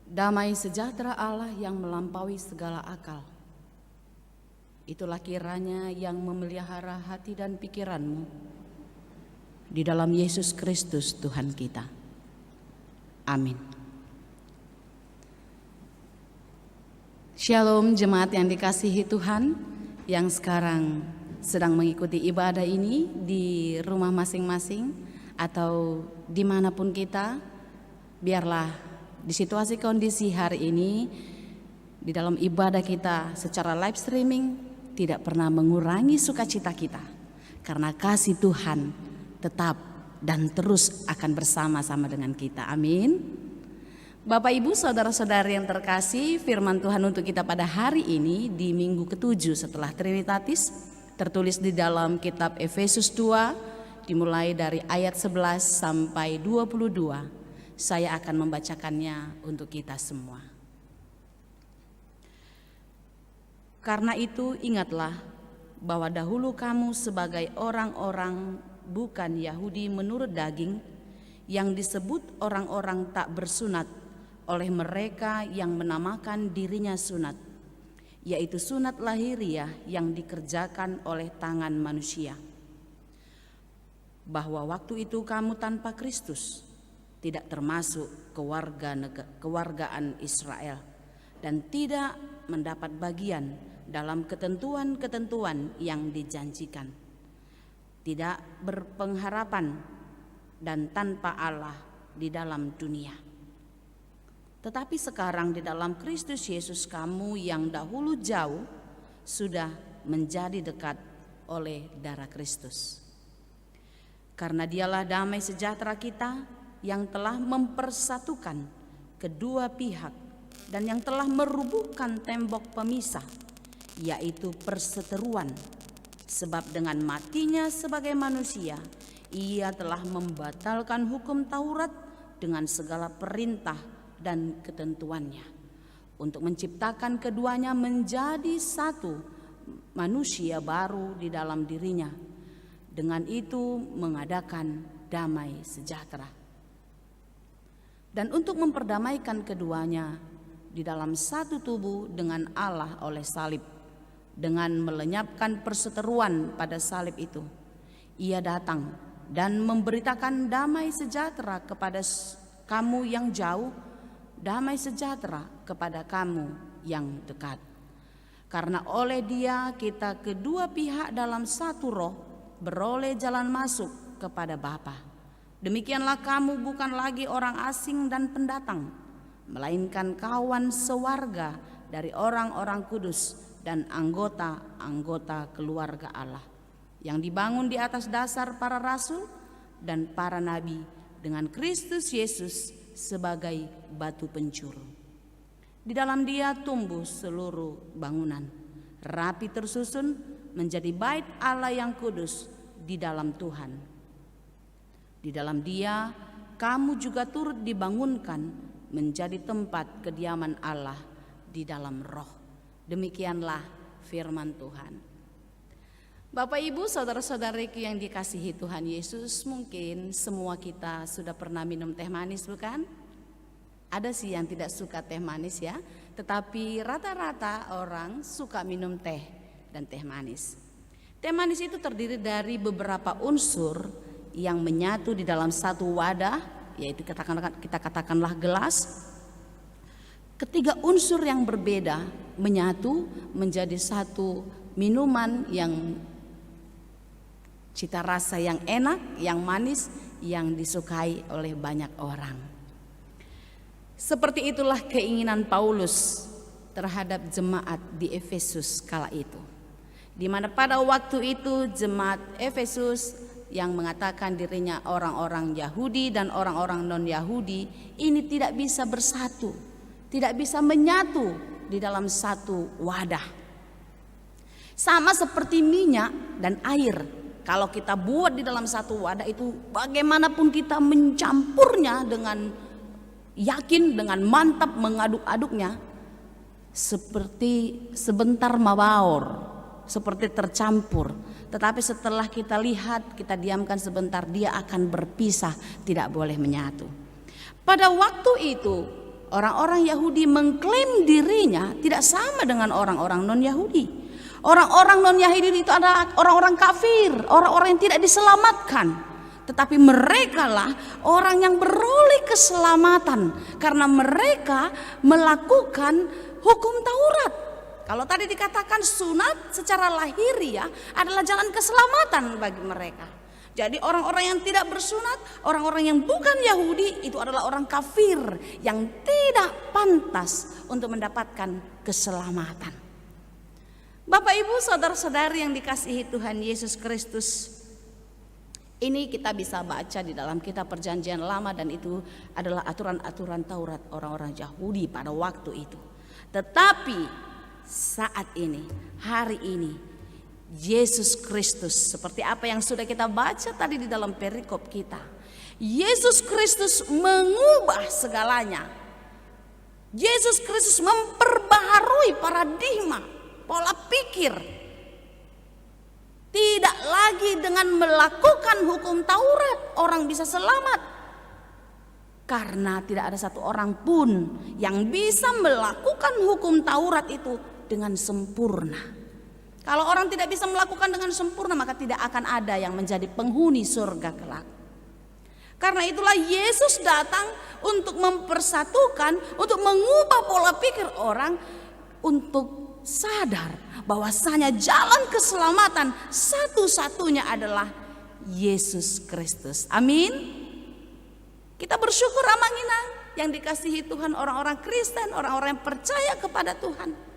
Damai sejahtera Allah yang melampaui segala akal, itulah kiranya yang memelihara hati dan pikiranmu di dalam Yesus Kristus Tuhan kita. Amin. Shalom jemaat yang dikasihi Tuhan, yang sekarang sedang mengikuti ibadah ini di rumah masing-masing atau dimanapun kita. Biarlah di situasi kondisi hari ini, di dalam ibadah kita secara live streaming, tidak pernah mengurangi sukacita kita, karena kasih Tuhan tetap dan terus akan bersama-sama dengan kita. Amin. Bapak Ibu saudara-saudari yang terkasih, firman Tuhan untuk kita pada hari ini di minggu ke-7 setelah Trinitatis tertulis di dalam kitab Efesus 2 dimulai dari ayat 11 sampai 22. Saya akan membacakannya untuk kita semua. Karena itu ingatlah bahwa dahulu kamu sebagai orang-orang bukan Yahudi menurut daging, yang disebut orang-orang tak bersunat oleh mereka yang menamakan dirinya sunat, yaitu sunat lahiriah yang dikerjakan oleh tangan manusia. Bahwa waktu itu kamu tanpa Kristus, tidak termasuk kewargaan Israel, dan tidak mendapat bagian dalam ketentuan-ketentuan yang dijanjikan, tidak berpengharapan dan tanpa Allah di dalam dunia. Tetapi sekarang di dalam Kristus Yesus, kamu yang dahulu jauh sudah menjadi dekat oleh darah Kristus. Karena dialah damai sejahtera kita, yang telah mempersatukan kedua pihak dan yang telah merubuhkan tembok pemisah, yaitu perseteruan. Sebab dengan matinya sebagai manusia, ia telah membatalkan hukum Taurat dengan segala perintah dan ketentuannya, untuk menciptakan keduanya menjadi satu manusia baru di dalam dirinya, dengan itu mengadakan damai sejahtera. Dan untuk memperdamaikan keduanya di dalam satu tubuh dengan Allah oleh salib, dengan melenyapkan perseteruan pada salib itu, ia datang dan memberitakan damai sejahtera kepada kamu yang jauh, damai sejahtera kepada kamu yang dekat. Karena oleh Dia kita kedua pihak dalam satu roh beroleh jalan masuk kepada Bapa. Demikianlah kamu bukan lagi orang asing dan pendatang, melainkan kawan sewarga dari orang-orang kudus dan anggota-anggota keluarga Allah, yang dibangun di atas dasar para rasul dan para nabi, dengan Kristus Yesus sebagai batu pencuru. Di dalam Dia tumbuh seluruh bangunan, rapi tersusun menjadi bait Allah yang kudus di dalam Tuhan. Di dalam Dia kamu juga turut dibangunkan menjadi tempat kediaman Allah di dalam roh. Demikianlah firman Tuhan. Bapak Ibu saudara-saudariku yang dikasihi Tuhan Yesus, mungkin semua kita sudah pernah minum teh manis, bukan? Ada sih yang tidak suka teh manis ya, tetapi rata-rata orang suka minum teh dan teh manis. Teh manis itu terdiri dari beberapa unsur yang menyatu di dalam satu wadah, yaitu kita katakanlah gelas. Ketiga unsur yang berbeda menyatu menjadi satu minuman yang cita rasa yang enak, yang manis, yang disukai oleh banyak orang. Seperti itulah keinginan Paulus terhadap jemaat di Efesus kala itu, di mana pada waktu itu jemaat Efesus yang mengatakan dirinya orang-orang Yahudi dan orang-orang non-Yahudi ini tidak bisa bersatu, tidak bisa menyatu di dalam satu wadah. Sama seperti minyak dan air, kalau kita buat di dalam satu wadah itu, bagaimanapun kita mencampurnya dengan yakin, dengan mantap mengaduk-aduknya, seperti sebentar mabaur, seperti tercampur. Tetapi setelah kita lihat, kita diamkan sebentar, dia akan berpisah, tidak boleh menyatu. Pada waktu itu orang-orang Yahudi mengklaim dirinya tidak sama dengan orang-orang non-Yahudi. Orang-orang non-Yahudi itu adalah orang-orang kafir, orang-orang yang tidak diselamatkan. Tetapi mereka lah orang yang beroleh keselamatan karena mereka melakukan hukum Taurat. Kalau tadi dikatakan sunat secara lahiriah adalah jalan keselamatan bagi mereka. Jadi orang-orang yang tidak bersunat, orang-orang yang bukan Yahudi itu adalah orang kafir yang tidak pantas untuk mendapatkan keselamatan. Bapak Ibu saudara-saudari yang dikasihi Tuhan Yesus Kristus, ini kita bisa baca di dalam kitab Perjanjian Lama dan itu adalah aturan-aturan Taurat orang-orang Yahudi pada waktu itu. Tetapi saat ini, hari ini, Yesus Kristus seperti apa yang sudah kita baca tadi di dalam perikop kita. Yesus Kristus mengubah segalanya. Yesus Kristus memperbaharui paradigma, pola pikir. Tidak lagi dengan melakukan hukum Taurat orang bisa selamat. Karena tidak ada satu orang pun yang bisa melakukan hukum Taurat itu dengan sempurna. Kalau orang tidak bisa melakukan dengan sempurna, maka tidak akan ada yang menjadi penghuni surga kelak. Karena itulah Yesus datang untuk mempersatukan, untuk mengubah pola pikir orang untuk sadar bahwasanya jalan keselamatan satu-satunya adalah Yesus Kristus. Amin. Kita bersyukur Amanginang yang dikasihi Tuhan, orang-orang Kristen, orang-orang yang percaya kepada Tuhan.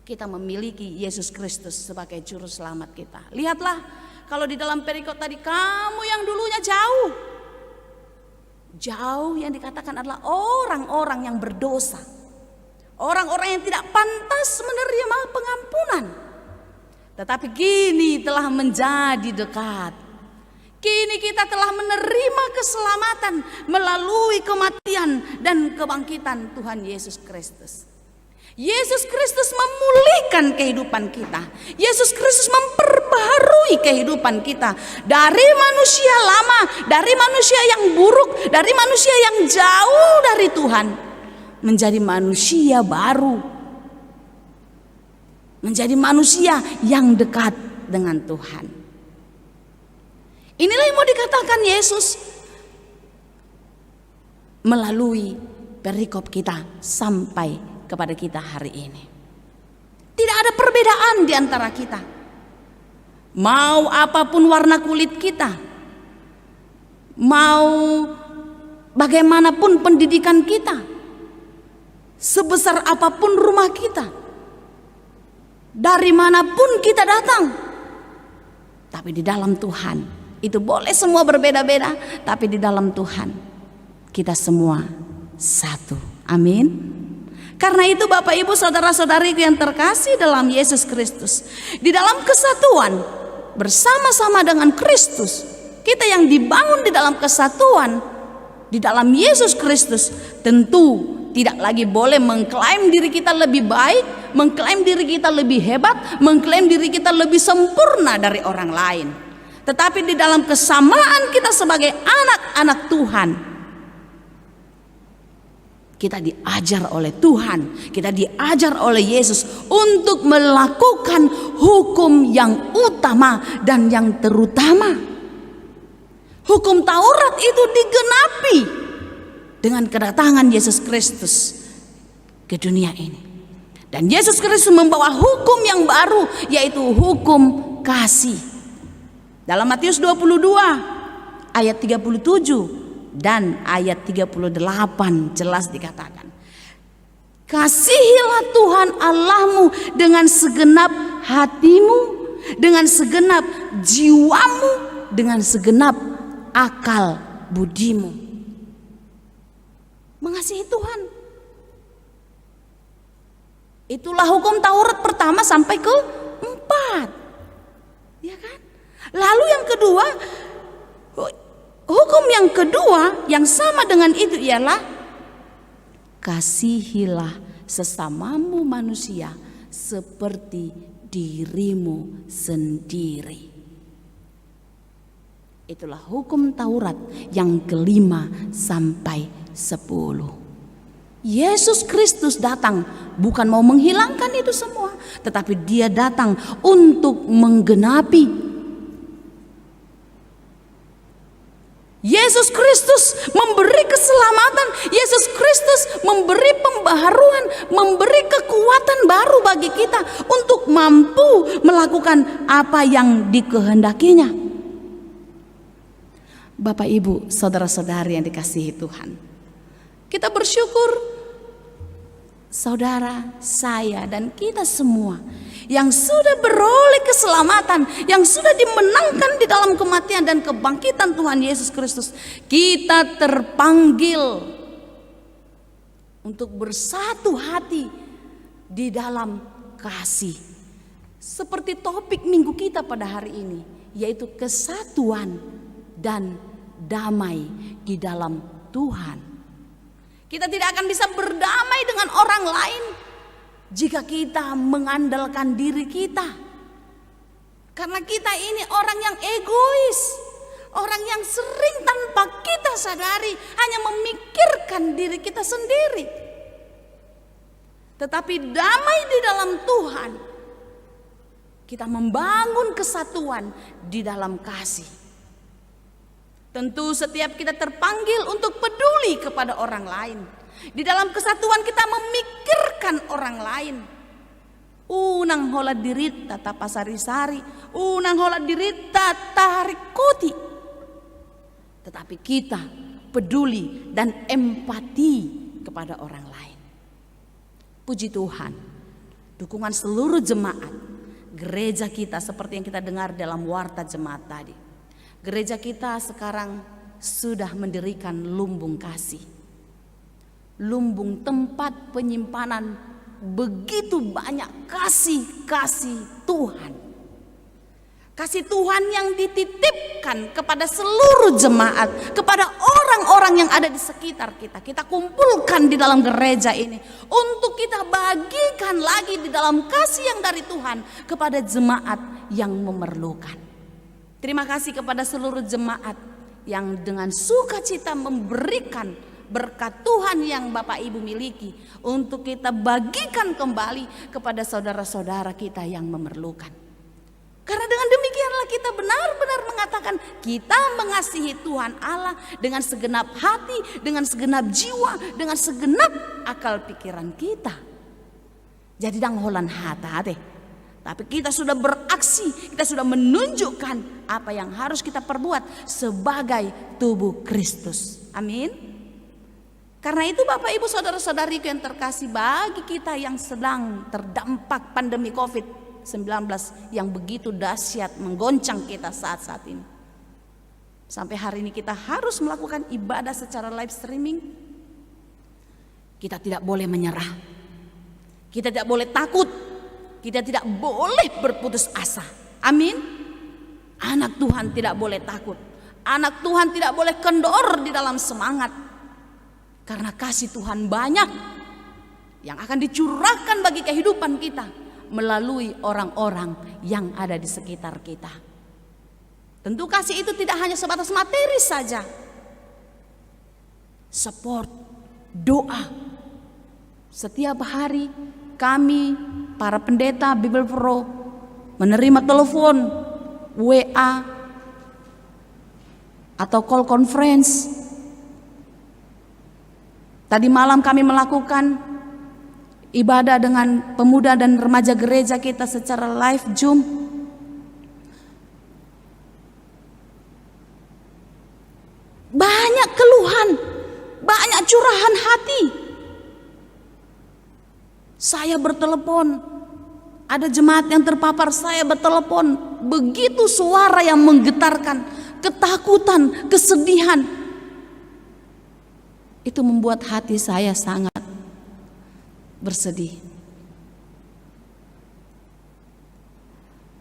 Kita memiliki Yesus Kristus sebagai juru selamat kita. Lihatlah kalau di dalam perikop tadi, kamu yang dulunya jauh. Jauh yang dikatakan adalah orang-orang yang berdosa. Orang-orang yang tidak pantas menerima pengampunan. Tetapi kini telah menjadi dekat. Kini kita telah menerima keselamatan melalui kematian dan kebangkitan Tuhan Yesus Kristus. Yesus Kristus memulihkan kehidupan kita. Yesus Kristus memperbaharui kehidupan kita dari manusia lama, dari manusia yang buruk, dari manusia yang jauh dari Tuhan, menjadi manusia baru, menjadi manusia yang dekat dengan Tuhan. Inilah yang mau dikatakan Yesus melalui perikop kita sampai kepada kita hari ini. Tidak ada perbedaan di antara kita. Mau apapun warna kulit kita, mau bagaimanapun pendidikan kita, sebesar apapun rumah kita, dari manapun kita datang, tapi di dalam Tuhan itu boleh semua berbeda-beda, tapi di dalam Tuhan kita semua satu. Amin. Karena itu Bapak Ibu saudara-saudariku yang terkasih dalam Yesus Kristus, di dalam kesatuan bersama-sama dengan Kristus, kita yang dibangun di dalam kesatuan di dalam Yesus Kristus, tentu tidak lagi boleh mengklaim diri kita lebih baik, mengklaim diri kita lebih hebat, mengklaim diri kita lebih sempurna dari orang lain. Tetapi di dalam kesamaan kita sebagai anak-anak Tuhan, kita diajar oleh Tuhan, kita diajar oleh Yesus untuk melakukan hukum yang utama dan yang terutama. Hukum Taurat itu digenapi dengan kedatangan Yesus Kristus ke dunia ini. Dan Yesus Kristus membawa hukum yang baru, yaitu hukum kasih. Dalam Matius 22 ayat 37 dan ayat 38 jelas dikatakan, kasihilah Tuhan Allahmu dengan segenap hatimu, dengan segenap jiwamu, dengan segenap akal budimu. Mengasihi Tuhan. Itulah hukum Taurat pertama sampai ke 4. Ya kan? Lalu yang kedua, hukum yang kedua yang sama dengan itu ialah kasihilah sesamamu manusia seperti dirimu sendiri. Itulah hukum Taurat yang kelima sampai 10. Yesus Kristus datang bukan mau menghilangkan itu semua, tetapi dia datang untuk menggenapi. Yesus Kristus memberi keselamatan, Yesus Kristus memberi pembaharuan, memberi kekuatan baru bagi kita untuk mampu melakukan apa yang dikehendakinya. Bapak, Ibu, saudara-saudari yang dikasihi Tuhan, kita bersyukur saudara, saya, dan kita semua yang sudah beroleh keselamatan, yang sudah dimenangkan di dalam kematian dan kebangkitan Tuhan Yesus Kristus. Kita terpanggil untuk bersatu hati di dalam kasih. Seperti topik minggu kita pada hari ini, yaitu kesatuan dan damai di dalam Tuhan. Kita tidak akan bisa berdamai dengan orang lain jika kita mengandalkan diri kita. Karena kita ini orang yang egois, orang yang sering tanpa kita sadari hanya memikirkan diri kita sendiri. Tetapi damai di dalam Tuhan, kita membangun kesatuan di dalam kasih. Tentu setiap kita terpanggil untuk peduli kepada orang lain. Di dalam kesatuan kita memikirkan orang lain. Unang hola dirita tapasari-sari, unang hola dirita tarikoti. Tetapi kita peduli dan empati kepada orang lain. Puji Tuhan, dukungan seluruh jemaat gereja kita seperti yang kita dengar dalam warta jemaat tadi. Gereja kita sekarang sudah mendirikan lumbung kasih. Lumbung tempat penyimpanan begitu banyak kasih Tuhan. Kasih Tuhan yang dititipkan kepada seluruh jemaat, kepada orang-orang yang ada di sekitar kita. Kita kumpulkan di dalam gereja ini untuk kita bagikan lagi di dalam kasih yang dari Tuhan kepada jemaat yang memerlukan. Terima kasih kepada seluruh jemaat yang dengan sukacita memberikan berkat Tuhan yang Bapak Ibu miliki untuk kita bagikan kembali kepada saudara-saudara kita yang memerlukan. Karena dengan demikianlah kita benar-benar mengatakan kita mengasihi Tuhan Allah dengan segenap hati, dengan segenap jiwa, dengan segenap akal pikiran kita. Jadi dang holan hati. Tapi kita sudah beraksi, kita sudah menunjukkan apa yang harus kita perbuat sebagai tubuh Kristus. Amin. Karena itu Bapak Ibu saudara-saudariku yang terkasih, bagi kita yang sedang terdampak pandemi COVID-19 yang begitu dahsyat menggoncang kita saat-saat ini. Sampai hari ini kita harus melakukan ibadah secara live streaming. Kita tidak boleh menyerah. Kita tidak boleh takut. Kita tidak boleh berputus asa. Amin. Anak Tuhan tidak boleh takut. Anak Tuhan tidak boleh kendor di dalam semangat. Karena kasih Tuhan banyak yang akan dicurahkan bagi kehidupan kita melalui orang-orang yang ada di sekitar kita. Tentu kasih itu tidak hanya sebatas materi saja. Support, doa. Setiap hari kami para pendeta Bible Pro menerima telepon, WA, atau call conference. Tadi malam kami melakukan ibadah dengan pemuda dan remaja gereja kita secara live Zoom. Banyak keluhan, banyak curahan hati. Saya bertelepon, ada jemaat yang terpapar, saya bertelepon. Begitu suara yang menggetarkan, ketakutan, kesedihan. Itu membuat hati saya sangat bersedih.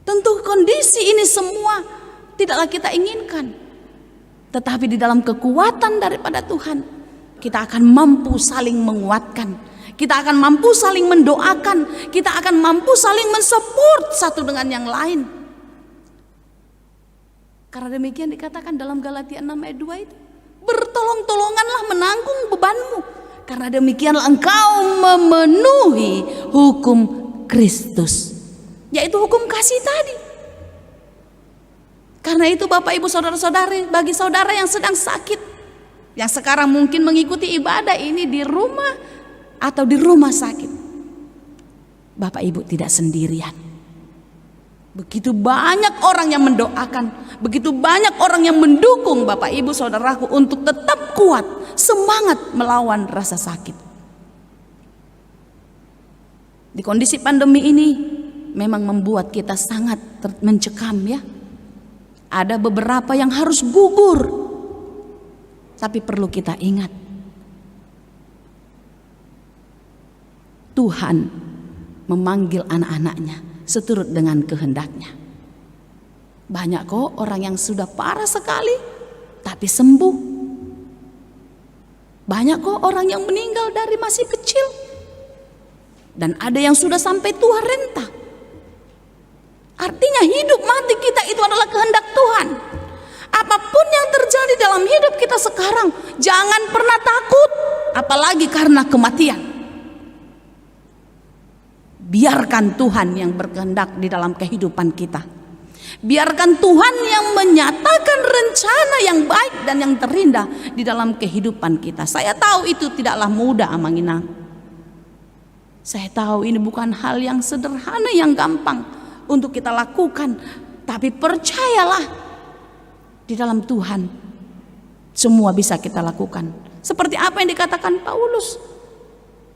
Tentu kondisi ini semua tidaklah kita inginkan. Tetapi di dalam kekuatan daripada Tuhan, kita akan mampu saling menguatkan. Kita akan mampu saling mendoakan. Kita akan mampu saling mensupport satu dengan yang lain. Karena demikian dikatakan dalam Galatia 6 ayat 2 itu. Bertolong-tolonganlah menanggung bebanmu. Karena demikianlah engkau memenuhi hukum Kristus, yaitu hukum kasih tadi. Karena itu Bapak Ibu saudara-saudari, bagi saudara yang sedang sakit, yang sekarang mungkin mengikuti ibadah ini di rumah atau di rumah sakit, Bapak Ibu tidak sendirian. Begitu banyak orang yang mendoakan, begitu banyak orang yang mendukung Bapak Ibu saudaraku untuk tetap kuat, semangat melawan rasa sakit. Di kondisi pandemi ini memang membuat kita sangat mencekam ya. Ada beberapa yang harus gugur. Tapi perlu kita ingat, Tuhan memanggil anak-anaknya seturut dengan kehendaknya. Banyak kok orang yang sudah parah sekali tapi sembuh. Banyak kok orang yang meninggal dari masih kecil. Dan ada yang sudah sampai tua renta. Artinya hidup mati kita itu adalah kehendak Tuhan. Apapun yang terjadi dalam hidup kita sekarang, jangan pernah takut, apalagi karena kematian. Biarkan Tuhan yang berkehendak di dalam kehidupan kita. Biarkan Tuhan yang menyatakan rencana yang baik dan yang terindah di dalam kehidupan kita. Saya tahu itu tidaklah mudah, Amanginang. Saya tahu ini bukan hal yang sederhana, yang gampang untuk kita lakukan. Tapi percayalah, di dalam Tuhan semua bisa kita lakukan. Seperti apa yang dikatakan Paulus,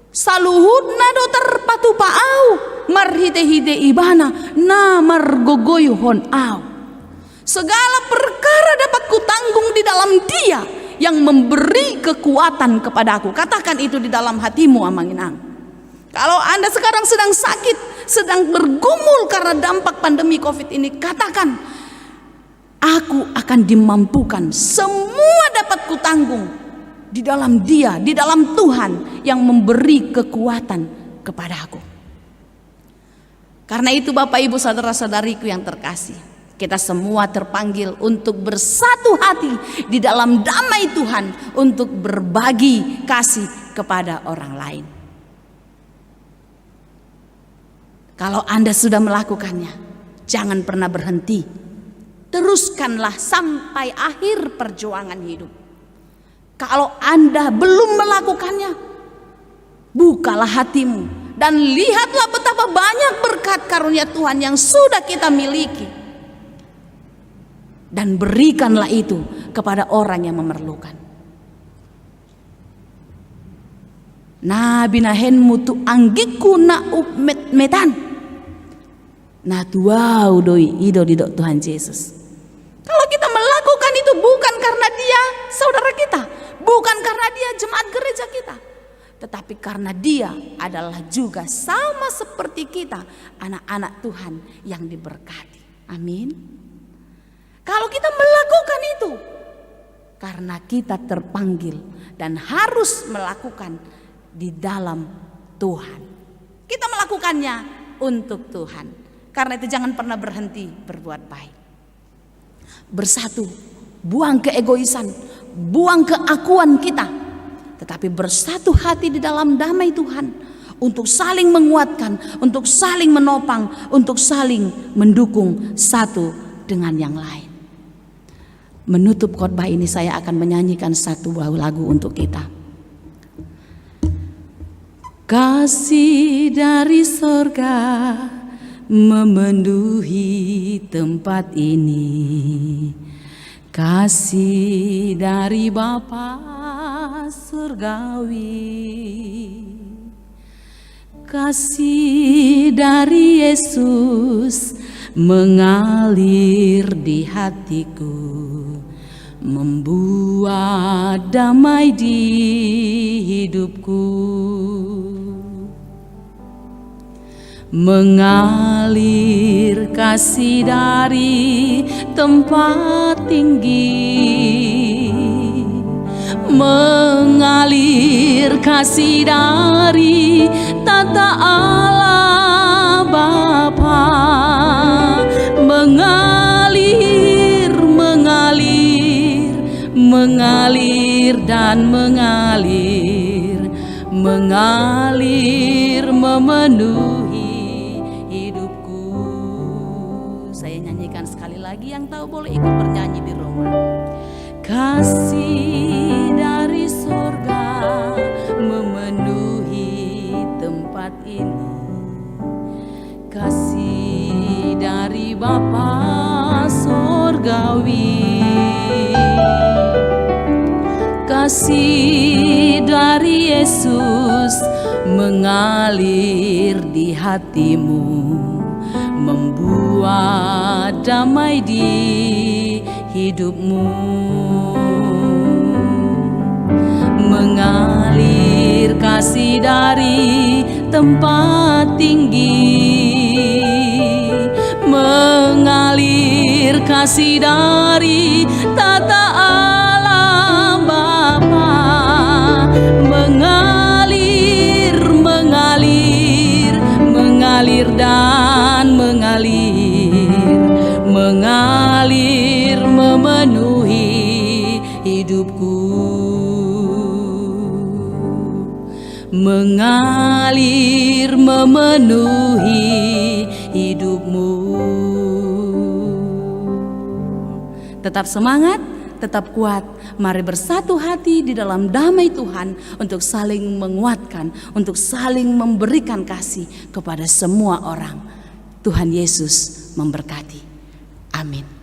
saluhutna dotar patu paau marhite-hite ibana na margogoyuhon au. Segala perkara dapat kutanggung di dalam Dia yang memberi kekuatan kepadaku. Katakan itu di dalam hatimu, Amanginang. Kalau Anda sekarang sedang sakit, sedang bergumul karena dampak pandemi COVID ini, katakan, aku akan dimampukan, semua dapat kutanggung di dalam Dia, di dalam Tuhan yang memberi kekuatan kepadaku. Karena itu Bapak Ibu saudara-saudariku yang terkasih, kita semua terpanggil untuk bersatu hati di dalam damai Tuhan, untuk berbagi kasih kepada orang lain. Kalau Anda sudah melakukannya, jangan pernah berhenti. Teruskanlah sampai akhir perjuangan hidup. Kalau Anda belum melakukannya, bukalah hatimu dan lihatlah betapa banyak berkat karunia Tuhan yang sudah kita miliki. Dan berikanlah itu kepada orang yang memerlukan. Na binahen mutu anggiku na metan. Nah tuau doi ido didok Tuhan Yesus. Kalau kita melakukan itu bukan karena Dia saudara kita, bukan karena Dia jemaat gereja kita, tetapi karena Dia adalah juga sama seperti kita, anak-anak Tuhan yang diberkati. Amin. Kalau kita melakukan itu karena kita terpanggil dan harus melakukan di dalam Tuhan, kita melakukannya untuk Tuhan. Karena itu jangan pernah berhenti berbuat baik. Bersatu, buang keegoisan, buang keakuan kita, tetapi bersatu hati di dalam damai Tuhan, untuk saling menguatkan, untuk saling menopang, untuk saling mendukung satu dengan yang lain. Menutup khotbah ini saya akan menyanyikan satu lagu untuk kita. Kasih dari sorga memenuhi tempat ini, kasih dari Bapa surgawi, kasih dari Yesus mengalir di hatiku, membuat damai di hidupku. Mengalir kasih dari tempat tinggi, mengalir kasih dari tata Allah Bapa, mengalir, mengalir, mengalir dan mengalir mengalir memenuhi hidupku. Saya nyanyikan sekali lagi, yang tahu boleh ikut bernyanyi di rumah. Kasih dari sorga memenuhi tempat ini, kasih dari Bapa sorgawi, kasih dari Yesus mengalir di hatimu, membuat damai di hidupmu. Mengalir kasih dari tempat tinggi, mengalir kasih dari tata Allah Bapa, mengalir, mengalir, mengalir dan mengalir, mengalir memenuhi hidupku, mengalir memenuhi hidupmu. Tetap semangat, tetap kuat. Mari bersatu hati di dalam damai Tuhan untuk saling menguatkan, untuk saling memberikan kasih kepada semua orang. Tuhan Yesus memberkati. Amin.